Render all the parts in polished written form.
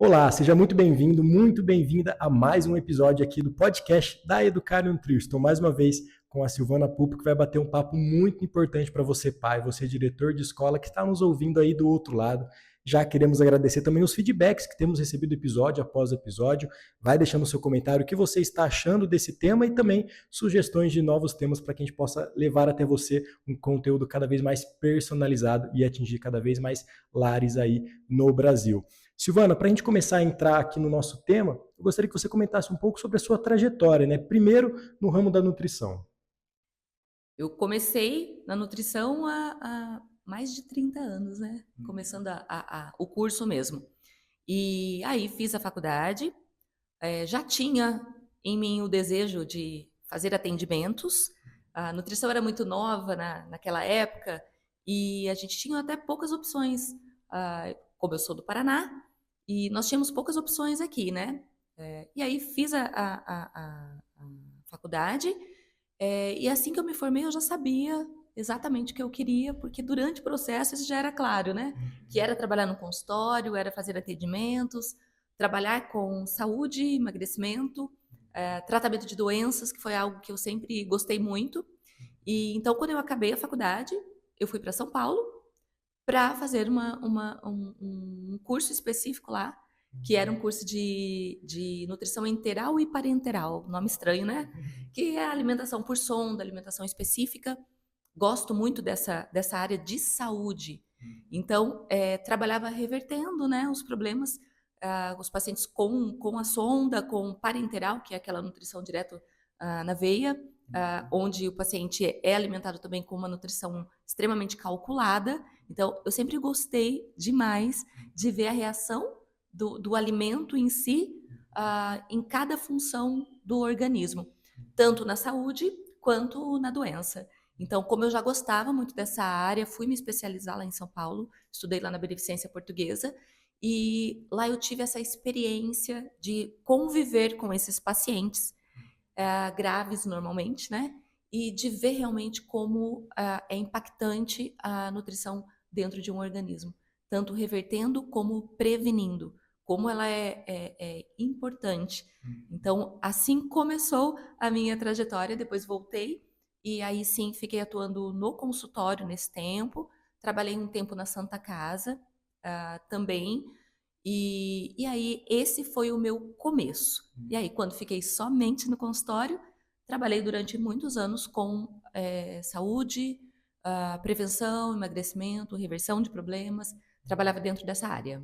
Olá, seja muito bem-vindo, muito bem-vinda a mais um episódio aqui do podcast da Educar Nutrir. Estou mais uma vez com a Silvana Pupo, que vai bater um papo muito importante para você, pai, você, diretor de escola, que está nos ouvindo aí do outro lado. Já queremos agradecer também os feedbacks que temos recebido episódio após episódio. Vai deixando o seu comentário o que você está achando desse tema e também sugestões de novos temas para que a gente possa levar até você um conteúdo cada vez mais personalizado e atingir cada vez mais lares aí no Brasil. Silvana, para a gente começar a entrar aqui no nosso tema, eu gostaria que você comentasse um pouco sobre a sua trajetória, né? Primeiro no ramo da nutrição. Eu comecei na nutrição há mais de 30 anos, né? Começando o curso mesmo. E aí fiz a faculdade, já tinha em mim o desejo de fazer atendimentos. A nutrição era muito nova naquela época e a gente tinha até poucas opções. Como eu sou do Paraná, e nós tínhamos poucas opções aqui, né? E aí fiz a faculdade. E assim que eu me formei, eu já sabia exatamente o que eu queria, porque durante o processo isso já era claro, né? Que era trabalhar no consultório, era fazer atendimentos, trabalhar com saúde, emagrecimento, tratamento de doenças, que foi algo que eu sempre gostei muito. E então, quando eu acabei a faculdade, eu fui para São Paulo para fazer um curso específico lá, que era um curso de nutrição enteral e parenteral, nome estranho, né? Que é alimentação por sonda, alimentação específica. Gosto muito dessa área de saúde. Então, trabalhava revertendo, né, os problemas, os pacientes com a sonda, com parenteral, que é aquela nutrição direto na veia, onde o paciente é alimentado também com uma nutrição extremamente calculada. Então, eu sempre gostei demais de ver a reação do alimento em si, em cada função do organismo, tanto na saúde quanto na doença. Então, como eu já gostava muito dessa área, fui me especializar lá em São Paulo, estudei lá na Beneficência Portuguesa, e lá eu tive essa experiência de conviver com esses pacientes, graves normalmente, né? E de ver realmente como é impactante a nutrição dentro de um organismo, tanto revertendo como prevenindo, como ela é importante. Então, assim começou a minha trajetória, depois voltei, e aí sim fiquei atuando no consultório nesse tempo, trabalhei um tempo na Santa Casa também, e aí, esse foi o meu começo. E aí, quando fiquei somente no consultório, trabalhei durante muitos anos com saúde, prevenção, emagrecimento, reversão de problemas. Trabalhava dentro dessa área.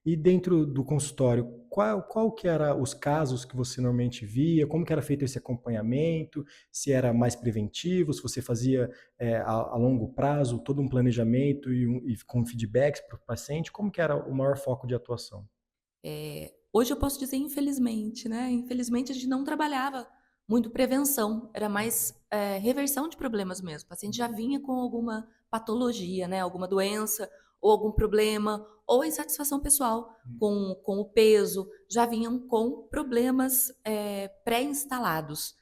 E dentro do consultório, qual que era os casos que você normalmente via? Como que era feito esse acompanhamento? Se era mais preventivo, se você fazia a longo prazo, todo um planejamento e com feedbacks para o paciente? Como que era o maior foco de atuação? Hoje eu posso dizer infelizmente, né? Infelizmente a gente não trabalhava muito prevenção, era mais reversão de problemas mesmo. O paciente já vinha com alguma patologia, né? Alguma doença ou algum problema, ou insatisfação pessoal com o peso, já vinham com problemas pré-instalados.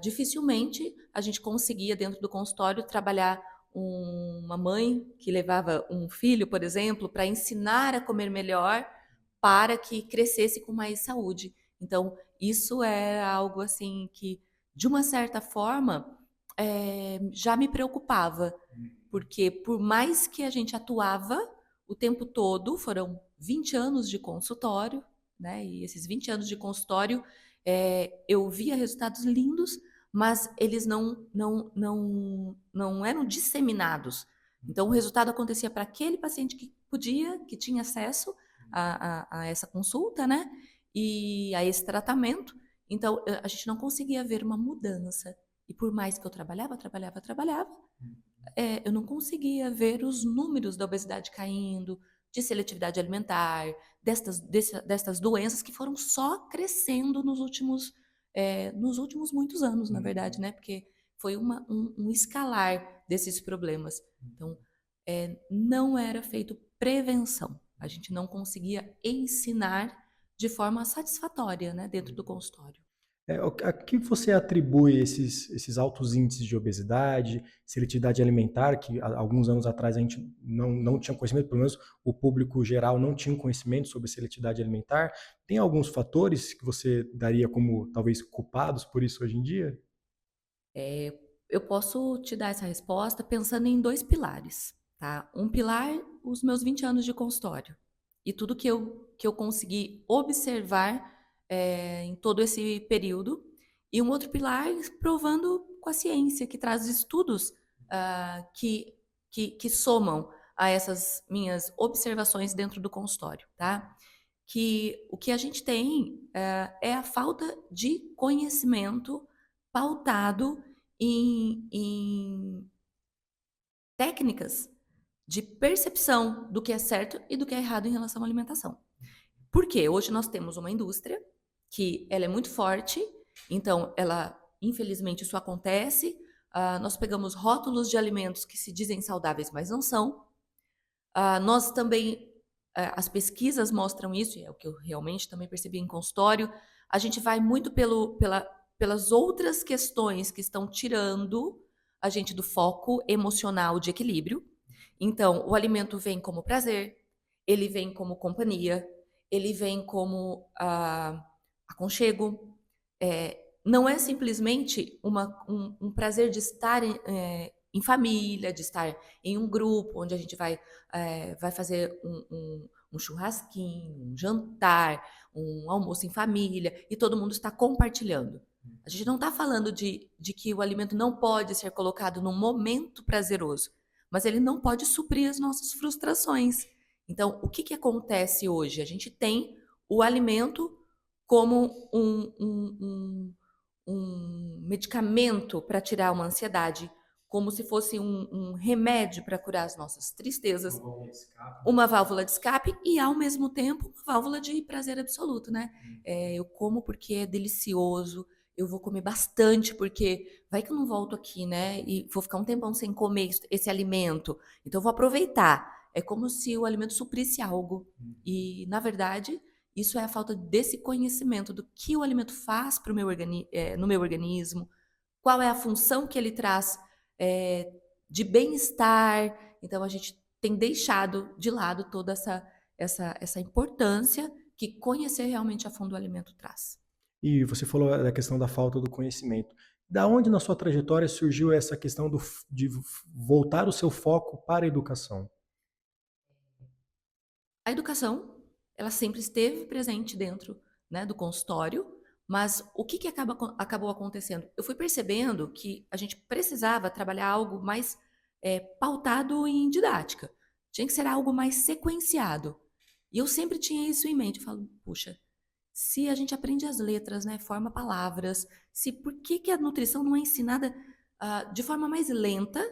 Dificilmente a gente conseguia dentro do consultório trabalhar uma mãe que levava um filho, por exemplo, para ensinar a comer melhor para que crescesse com mais saúde. Então, isso é algo assim que, de uma certa forma, já me preocupava, porque por mais que a gente atuava o tempo todo, foram 20 anos de consultório, né? E esses 20 anos de consultório, eu via resultados lindos, mas eles não eram disseminados. Então, o resultado acontecia para aquele paciente que podia, que tinha acesso a essa consulta, né? E a esse tratamento. Então, a gente não conseguia ver uma mudança. E por mais que eu trabalhava, eu não conseguia ver os números da obesidade caindo, de seletividade alimentar, destas doenças que foram só crescendo nos últimos muitos anos, na verdade, né? Porque foi um escalar desses problemas. Então, não era feito prevenção. A gente não conseguia ensinar de forma satisfatória, né, dentro do consultório. A que você atribui esses altos índices de obesidade, seletividade alimentar, que há alguns anos atrás a gente não tinha conhecimento, pelo menos o público geral não tinha um conhecimento sobre seletividade alimentar? Tem alguns fatores que você daria como talvez culpados por isso hoje em dia? Eh, eu posso te dar essa resposta pensando em 2 pilares, tá. Um pilar, os meus 20 anos de consultório, e tudo que eu consegui observar, em todo esse período, e um outro pilar provando com a ciência, que traz estudos, que somam a essas minhas observações dentro do consultório, tá. Que o que a gente tem, é a falta de conhecimento pautado em técnicas de percepção do que é certo e do que é errado em relação à alimentação. Por quê? Hoje nós temos uma indústria que ela é muito forte, então ela, infelizmente, isso acontece. Nós pegamos rótulos de alimentos que se dizem saudáveis, mas não são. Nós também, as pesquisas mostram isso, e é o que eu realmente também percebi em consultório, a gente vai muito pelas outras questões que estão tirando a gente do foco emocional de equilíbrio. Então, o alimento vem como prazer, ele vem como companhia, ele vem como aconchego. Não é simplesmente um prazer de estar em família, de estar em um grupo onde a gente vai fazer um churrasquinho, um jantar, um almoço em família e todo mundo está compartilhando. A gente não está falando de que o alimento não pode ser colocado num momento prazeroso, mas ele não pode suprir as nossas frustrações. Então, o que acontece hoje? A gente tem o alimento como um medicamento para tirar uma ansiedade, como se fosse um remédio para curar as nossas tristezas, uma válvula de escape e, ao mesmo tempo, uma válvula de prazer absoluto, né? Eu como porque é delicioso, eu vou comer bastante porque vai que eu não volto aqui, né? E vou ficar um tempão sem comer esse alimento, então eu vou aproveitar. É como se o alimento suprisse algo. E, na verdade, isso é a falta desse conhecimento do que o alimento faz pro no meu organismo, qual é a função que ele traz de bem-estar. Então, a gente tem deixado de lado toda essa importância que conhecer realmente a fundo o alimento traz. E você falou da questão da falta do conhecimento. Da onde na sua trajetória surgiu essa questão de voltar o seu foco para a educação? A educação, ela sempre esteve presente dentro, né, do consultório, mas o que acabou acontecendo? Eu fui percebendo que a gente precisava trabalhar algo mais pautado em didática. Tinha que ser algo mais sequenciado. E eu sempre tinha isso em mente. Eu falo, puxa, se a gente aprende as letras, né, forma palavras, por que a nutrição não é ensinada de forma mais lenta,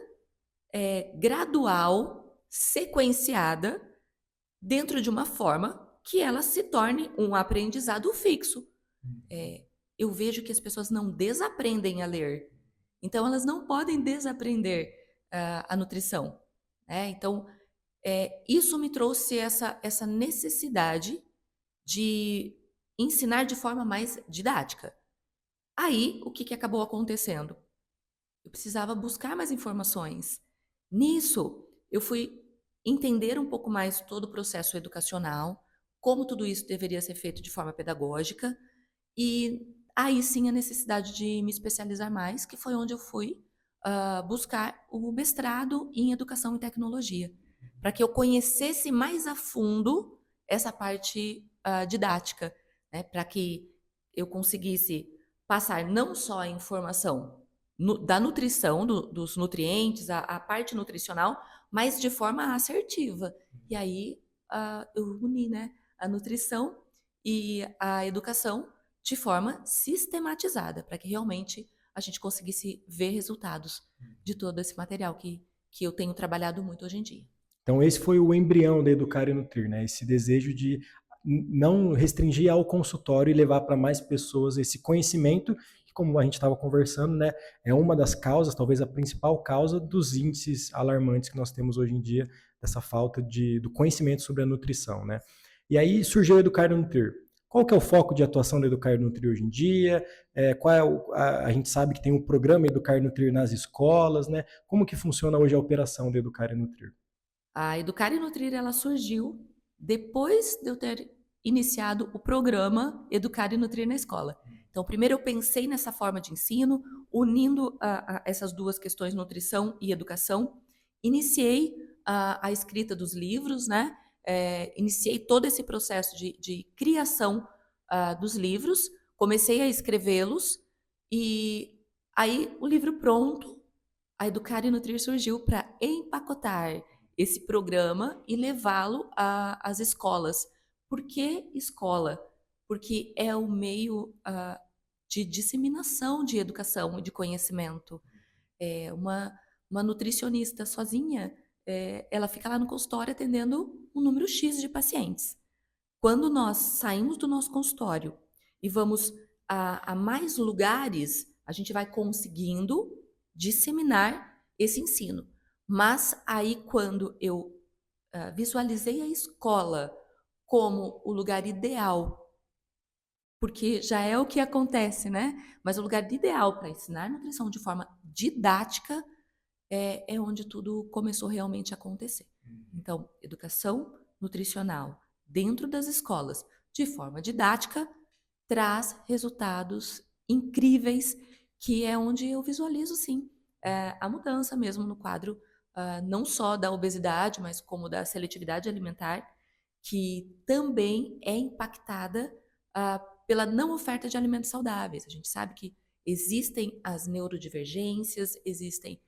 gradual, sequenciada, dentro de uma forma que ela se torne um aprendizado fixo. Eu vejo que as pessoas não desaprendem a ler, então elas não podem desaprender a nutrição. Então, isso me trouxe essa necessidade de ensinar de forma mais didática. Aí, o que acabou acontecendo? Eu precisava buscar mais informações. Nisso, eu fui entender um pouco mais todo o processo educacional, como tudo isso deveria ser feito de forma pedagógica, e aí sim a necessidade de me especializar mais, que foi onde eu fui buscar o mestrado em Educação e Tecnologia, para que eu conhecesse mais a fundo essa parte didática, né, para que eu conseguisse passar não só a informação da nutrição, dos nutrientes, a parte nutricional, mas de forma assertiva. E aí eu uni, né, a nutrição e a educação de forma sistematizada, para que realmente a gente conseguisse ver resultados de todo esse material que eu tenho trabalhado muito hoje em dia. Então esse foi o embrião da Educar e Nutrir, né? Esse desejo de não restringir ao consultório e levar para mais pessoas esse conhecimento, que como a gente estava conversando, né, é uma das causas, talvez a principal causa dos índices alarmantes que nós temos hoje em dia, dessa falta do conhecimento sobre a nutrição, né? E aí surgiu a Educar e Nutrir. Qual que é o foco de atuação da Educar e Nutrir hoje em dia? Qual é a gente sabe que tem o programa Educar e Nutrir nas escolas, né? Como que funciona hoje a operação da Educar e Nutrir? A Educar e Nutrir, ela surgiu depois de eu ter iniciado o programa Educar e Nutrir na escola. Então, primeiro eu pensei nessa forma de ensino, unindo essas duas questões, nutrição e educação. Iniciei a escrita dos livros, né? Iniciei todo esse processo de criação dos livros, comecei a escrevê-los e aí o livro pronto, a Educar e Nutrir surgiu para empacotar esse programa e levá-lo às escolas. Por que escola? Porque é o meio de disseminação de educação e de conhecimento. Uma nutricionista sozinha, ela fica lá no consultório atendendo um número X de pacientes. Quando nós saímos do nosso consultório e vamos a mais lugares, a gente vai conseguindo disseminar esse ensino. Mas aí, quando eu visualizei a escola como o lugar ideal, porque já é o que acontece, né? Mas o lugar ideal para ensinar nutrição de forma didática é onde tudo começou realmente a acontecer. Então, educação nutricional dentro das escolas, de forma didática, traz resultados incríveis, que é onde eu visualizo, sim, a mudança mesmo no quadro, não só da obesidade, mas como da seletividade alimentar, que também é impactada pela não oferta de alimentos saudáveis. A gente sabe que existem as neurodivergências, existem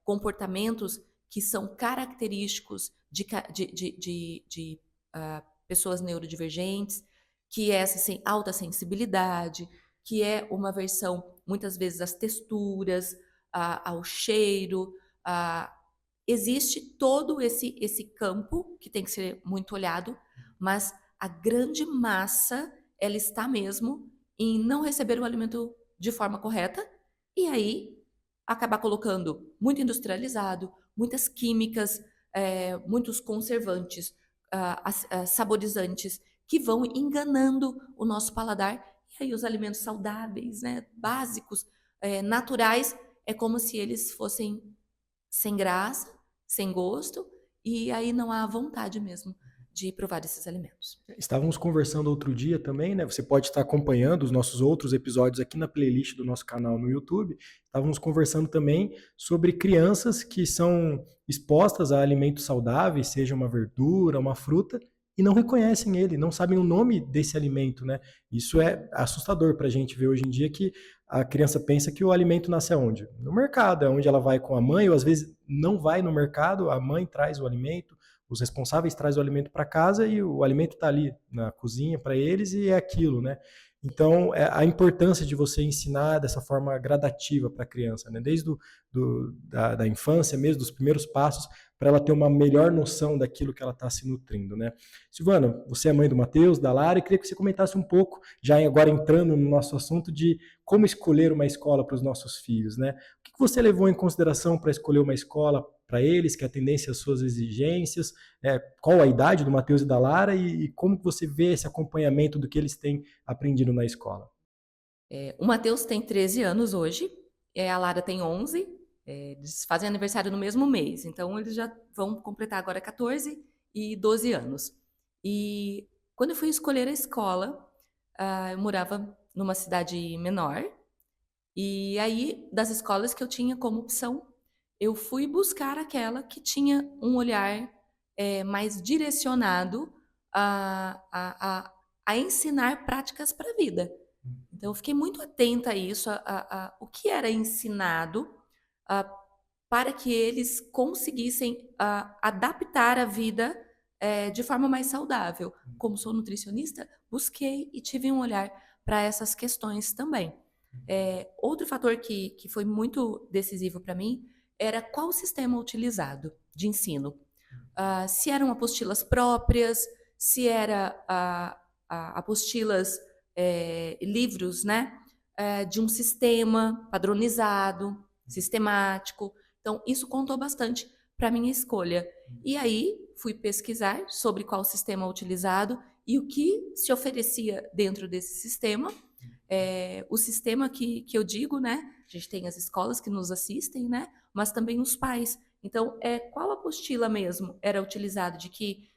comportamentos que são característicos de pessoas neurodivergentes, que é essa alta sensibilidade, que é uma aversão, muitas vezes, às texturas, ao cheiro. Existe todo esse campo que tem que ser muito olhado, mas a grande massa, ela está mesmo em não receber o alimento de forma correta, e aí acabar colocando muito industrializado, muitas químicas, muitos conservantes, saborizantes, que vão enganando o nosso paladar. E aí os alimentos saudáveis, né, básicos, naturais, é como se eles fossem sem graça, sem gosto, e aí não há vontade mesmo de provar esses alimentos. Estávamos conversando outro dia também, né? Você pode estar acompanhando os nossos outros episódios aqui na playlist do nosso canal no YouTube. Estávamos conversando também sobre crianças que são expostas a alimentos saudáveis, seja uma verdura, uma fruta, e não reconhecem ele, não sabem o nome desse alimento, né? Isso é assustador para a gente ver hoje em dia, que a criança pensa que o alimento nasce aonde? No mercado, é onde ela vai com a mãe, ou às vezes não vai no mercado, a mãe traz o alimento, os responsáveis trazem o alimento para casa e o alimento está ali na cozinha para eles e é aquilo, né? Então, a importância de você ensinar dessa forma gradativa para a criança, né? Desde da infância mesmo, dos primeiros passos, para ela ter uma melhor noção daquilo que ela está se nutrindo, né? Silvana, você é mãe do Matheus, da Lara, e queria que você comentasse um pouco, já agora entrando no nosso assunto de como escolher uma escola para os nossos filhos, né? O que você levou em consideração para escolher uma escola para eles, que atendesse às suas exigências, qual a idade do Matheus e da Lara e como você vê esse acompanhamento do que eles têm aprendido na escola? O Matheus tem 13 anos hoje, a Lara tem 11, eles fazem aniversário no mesmo mês, então eles já vão completar agora 14 e 12 anos. E quando eu fui escolher a escola, eu morava numa cidade menor, e aí das escolas que eu tinha como opção, eu fui buscar aquela que tinha um olhar mais direcionado a ensinar práticas para a vida. Então, eu fiquei muito atenta a isso, o que era ensinado para que eles conseguissem adaptar a vida de forma mais saudável. Como sou nutricionista, busquei e tive um olhar para essas questões também. Outro fator que foi muito decisivo para mim era qual sistema utilizado de ensino. Se eram apostilas próprias, se eram apostilas, livros, né, de um sistema padronizado, sistemático. Então, isso contou bastante para a minha escolha. E aí, fui pesquisar sobre qual sistema utilizado e o que se oferecia dentro desse sistema. O sistema que eu digo, né? A gente tem as escolas que nos assistem, né? Mas também os pais. Então, qual apostila mesmo era utilizado, que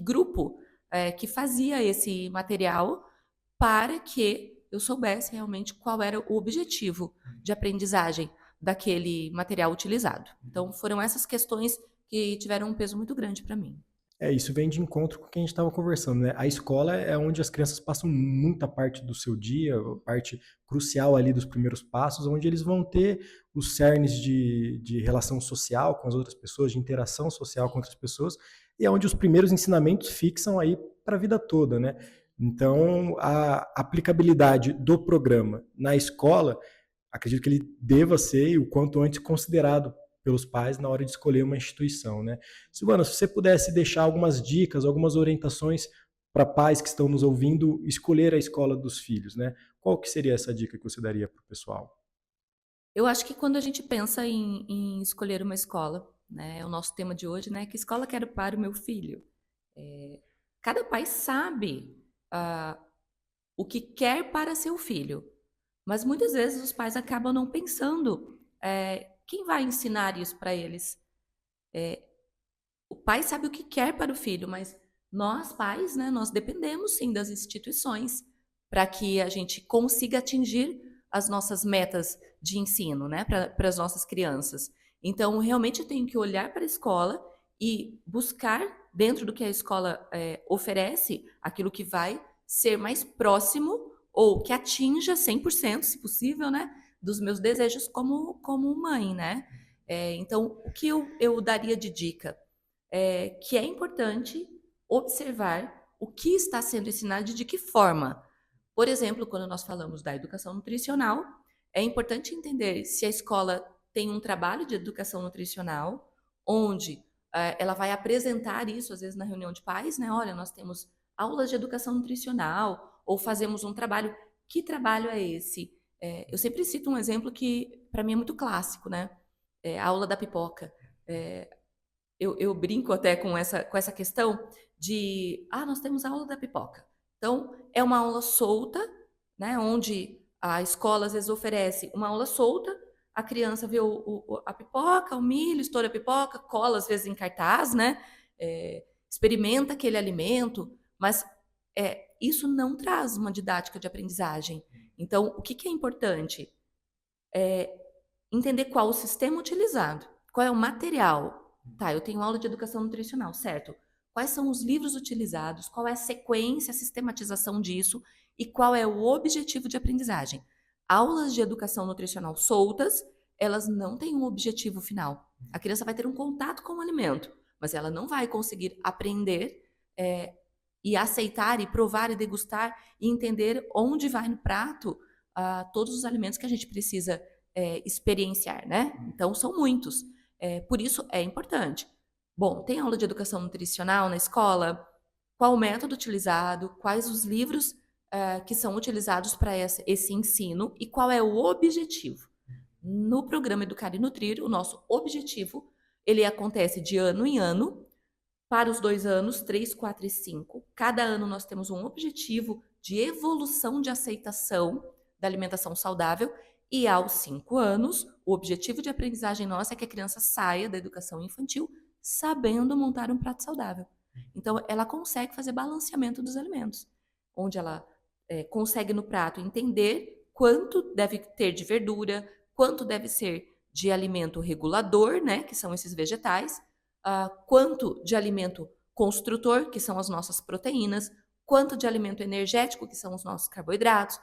grupo que fazia esse material para que eu soubesse realmente qual era o objetivo de aprendizagem daquele material utilizado. Então, foram essas questões que tiveram um peso muito grande para mim. Isso vem de encontro com o que a gente estava conversando, né? A escola é onde as crianças passam muita parte do seu dia, a parte crucial ali dos primeiros passos, onde eles vão ter os cernes de relação social com as outras pessoas, de interação social com outras pessoas, e é onde os primeiros ensinamentos fixam aí para a vida toda, né? Então, a aplicabilidade do programa na escola, acredito que ele deva ser, e o quanto antes, considerado pelos pais na hora de escolher uma instituição, né? Silvana, se você pudesse deixar algumas dicas, algumas orientações para pais que estão nos ouvindo escolher a escola dos filhos, né? Qual que seria essa dica que você daria para o pessoal? Eu acho que quando a gente pensa em escolher uma escola, né, o nosso tema de hoje, né, que escola quero para o meu filho? Cada pai sabe o que quer para seu filho, mas muitas vezes os pais acabam não pensando quem vai ensinar isso para eles. O pai sabe o que quer para o filho, mas nós pais, né, nós dependemos sim das instituições para que a gente consiga atingir as nossas metas de ensino, né, para as nossas crianças. Então, realmente eu tenho que olhar para a escola e buscar dentro do que a escola oferece aquilo que vai ser mais próximo ou que atinja 100%, se possível, né, dos meus desejos como mãe, né? Então, o que eu daria de dica? Que é importante observar o que está sendo ensinado e de que forma. Por exemplo, quando nós falamos da educação nutricional, é importante entender se a escola tem um trabalho de educação nutricional, onde ela vai apresentar isso, às vezes, na reunião de pais, né? Olha, nós temos aulas de educação nutricional, ou fazemos um trabalho. Que trabalho é esse? Eu sempre cito um exemplo que, para mim, é muito clássico, né? A aula da pipoca. Eu brinco até com essa questão de, nós temos a aula da pipoca. Então, é uma aula solta, né, onde a escola às vezes oferece uma aula solta, a criança vê a pipoca, o milho, estoura a pipoca, cola às vezes em cartaz, né, experimenta aquele alimento, mas isso não traz uma didática de aprendizagem. Então, o que é importante? Entender qual o sistema utilizado, qual é o material. Tá, eu tenho aula de educação nutricional, certo? Quais são os livros utilizados, qual é a sequência, a sistematização disso e qual é o objetivo de aprendizagem. Aulas de educação nutricional soltas, elas não têm um objetivo final. A criança vai ter um contato com o alimento, mas ela não vai conseguir aprender e aceitar e provar e degustar e entender onde vai no prato todos os alimentos que a gente precisa experienciar, né? Então, são muitos. Por isso, é importante. Bom, tem aula de educação nutricional na escola? Qual o método utilizado? Quais os livros que são utilizados para esse ensino? E qual é o objetivo? No programa Educar e Nutrir, o nosso objetivo, ele acontece de ano em ano, para os 2 anos, 3, 4 e 5. Cada ano nós temos um objetivo de evolução de aceitação da alimentação saudável. E aos 5 anos, o objetivo de aprendizagem nossa é que a criança saia da educação infantil sabendo montar um prato saudável. Então, ela consegue fazer balanceamento dos alimentos, onde ela consegue no prato entender quanto deve ter de verdura, quanto deve ser de alimento regulador, né, que são esses vegetais, quanto de alimento construtor, que são as nossas proteínas, quanto de alimento energético, que são os nossos carboidratos,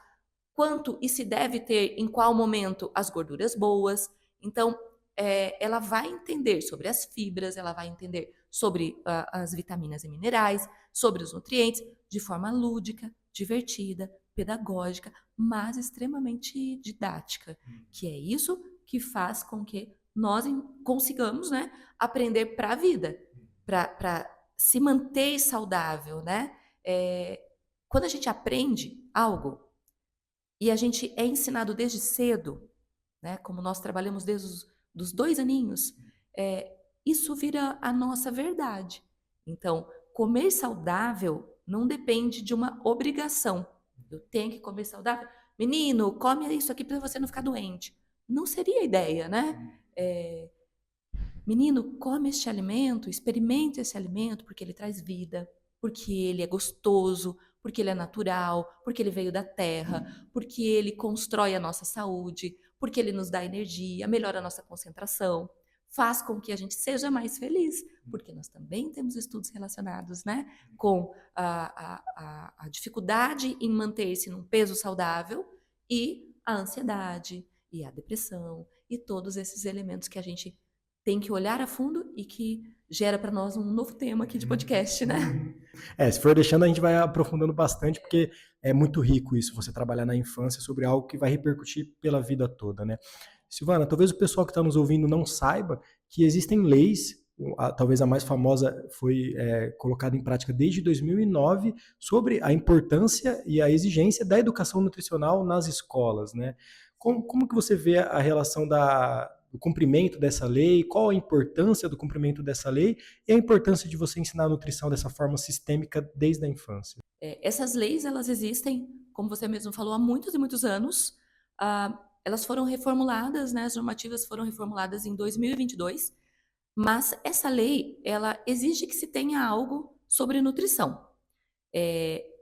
quanto e se deve ter em qual momento as gorduras boas. Então, ela vai entender sobre as fibras, ela vai entender sobre as vitaminas e minerais, sobre os nutrientes, de forma lúdica, divertida, pedagógica, mas extremamente didática, que é isso que faz com que nós consigamos, né, aprender para a vida, para se manter saudável, né? Quando a gente aprende algo e a gente é ensinado desde cedo, né, como nós trabalhamos desde dos 2 aninhos, isso vira a nossa verdade. Então, comer saudável não depende de uma obrigação. Eu tenho que comer saudável. Menino, come isso aqui para você não ficar doente. Não seria a ideia, né? Menino, come este alimento, experimente esse alimento, porque ele traz vida, porque ele é gostoso, porque ele é natural, porque ele veio da terra, porque ele constrói a nossa saúde, porque ele nos dá energia, melhora a nossa concentração, faz com que a gente seja mais feliz, porque nós também temos estudos relacionados, né, com a dificuldade em manter-se num peso saudável e a ansiedade e a depressão e todos esses elementos que a gente tem que olhar a fundo e que gera para nós um novo tema aqui de podcast, né? Se for deixando, a gente vai aprofundando bastante, porque é muito rico isso, você trabalhar na infância sobre algo que vai repercutir pela vida toda, né? Silvana, talvez o pessoal que está nos ouvindo não saiba que existem leis, talvez a mais famosa foi colocada em prática desde 2009, sobre a importância e a exigência da educação nutricional nas escolas, né? Como que você vê a relação do cumprimento dessa lei, qual a importância do cumprimento dessa lei e a importância de você ensinar a nutrição dessa forma sistêmica desde a infância? Essas leis, elas existem, como você mesmo falou, há muitos e muitos anos. Elas foram reformuladas, né, as normativas foram reformuladas em 2022, mas essa lei, ela exige que se tenha algo sobre nutrição.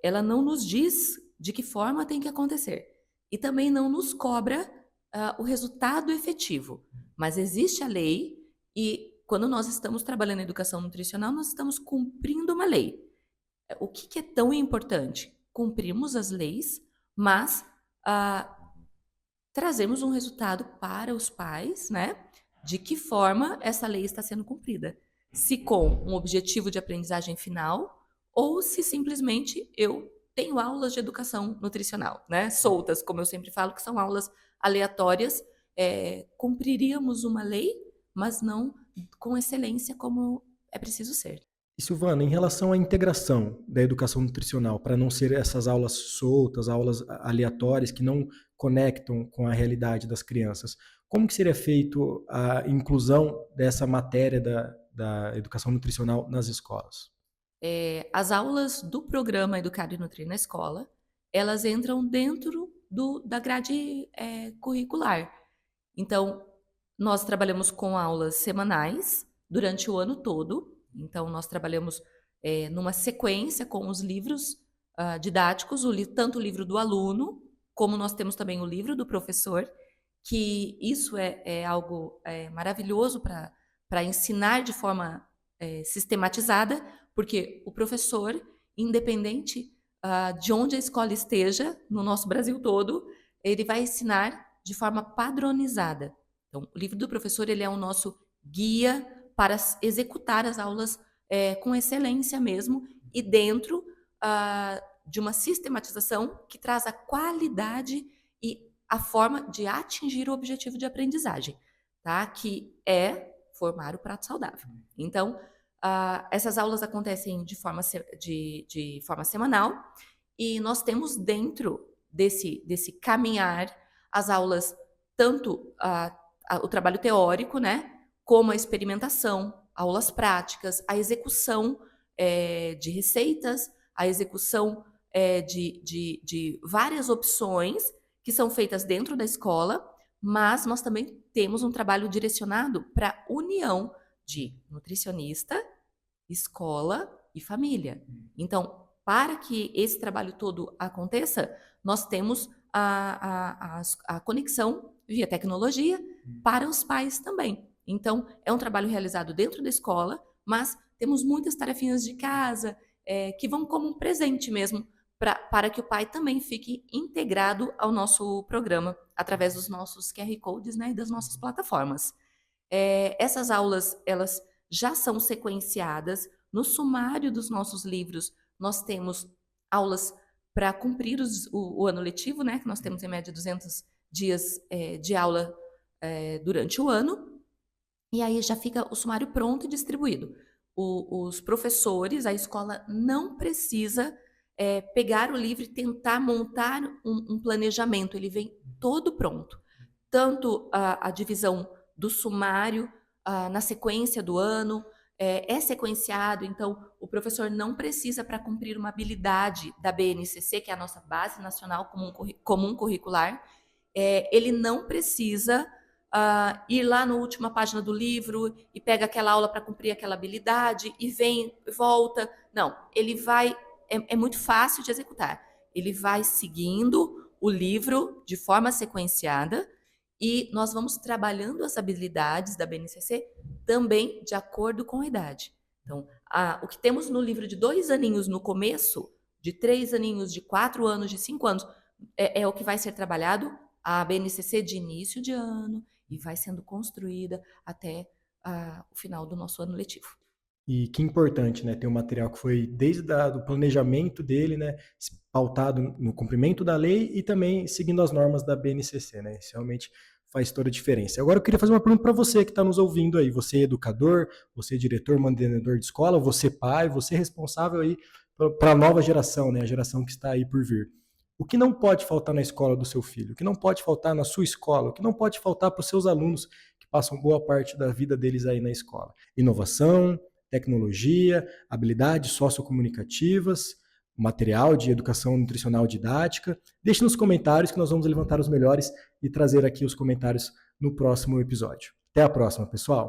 Ela não nos diz de que forma tem que acontecer e também não nos cobra o resultado efetivo, mas existe a lei e quando nós estamos trabalhando em educação nutricional, nós estamos cumprindo uma lei. O que é tão importante? Cumprimos as leis, mas trazemos um resultado para os pais, né? De que forma essa lei está sendo cumprida. Se com um objetivo de aprendizagem final ou se simplesmente eu tenho aulas de educação nutricional, né? Soltas, como eu sempre falo, que são aulas aleatórias. Cumpriríamos uma lei, mas não com excelência como é preciso ser. E Silvana, em relação à integração da educação nutricional, para não ser essas aulas soltas, aulas aleatórias que não conectam com a realidade das crianças, como que seria feito a inclusão dessa matéria da educação nutricional nas escolas? As aulas do programa Educar e Nutrir na escola, elas entram dentro da grade curricular. Então, nós trabalhamos com aulas semanais durante o ano todo. Então, nós trabalhamos numa sequência com os livros didáticos, tanto o livro do aluno, como nós temos também o livro do professor, que isso é algo maravilhoso para ensinar de forma sistematizada, porque o professor, independente de onde a escola esteja, no nosso Brasil todo, ele vai ensinar de forma padronizada. Então, o livro do professor ele é o nosso guia para executar as aulas com excelência mesmo e dentro de uma sistematização que traz a qualidade e a forma de atingir o objetivo de aprendizagem, tá? Que é formar o prato saudável. Então, essas aulas acontecem de forma semanal e nós temos dentro desse caminhar as aulas, tanto o trabalho teórico, né, como a experimentação, aulas práticas, a execução de receitas, a execução de várias opções que são feitas dentro da escola, mas nós também temos um trabalho direcionado para a união de nutricionista, escola e família. Então, para que esse trabalho todo aconteça, nós temos a conexão via tecnologia para os pais também. Então, é um trabalho realizado dentro da escola, mas temos muitas tarefinhas de casa que vão como um presente mesmo, para que o pai também fique integrado ao nosso programa, através dos nossos QR Codes, né, e das nossas plataformas. Essas aulas, elas já são sequenciadas. No sumário dos nossos livros, nós temos aulas para cumprir o ano letivo, né, que nós temos em média 200 dias de aula durante o ano, e aí já fica o sumário pronto e distribuído. Os professores, a escola não precisa pegar o livro e tentar montar um planejamento, ele vem todo pronto. Tanto a divisão do sumário na sequência do ano, é sequenciado, então o professor não precisa, para cumprir uma habilidade da BNCC, que é a nossa Base Nacional Comum Curricular, ele não precisa ir lá na última página do livro e pega aquela aula para cumprir aquela habilidade e vem, volta. Não, ele vai, é muito fácil de executar. Ele vai seguindo o livro de forma sequenciada e nós vamos trabalhando as habilidades da BNCC também de acordo com a idade. Então, o que temos no livro de 2 aninhos no começo, de 3 aninhos, de 4 anos, de 5 anos, é o que vai ser trabalhado a BNCC de início de ano e vai sendo construída até o final do nosso ano letivo. E que importante, né, ter um material que foi desde do planejamento dele, né, pautado no cumprimento da lei e também seguindo as normas da BNCC, né, isso realmente faz toda a diferença. Agora eu queria fazer uma pergunta para você que está nos ouvindo aí, você educador, você diretor, mantenedor de escola, você pai, você responsável aí para a nova geração, né, a geração que está aí por vir. O que não pode faltar na escola do seu filho? O que não pode faltar na sua escola? O que não pode faltar para os seus alunos que passam boa parte da vida deles aí na escola? Inovação, tecnologia, habilidades sociocomunicativas, material de educação nutricional didática. Deixe nos comentários que nós vamos levantar os melhores e trazer aqui os comentários no próximo episódio. Até a próxima, pessoal!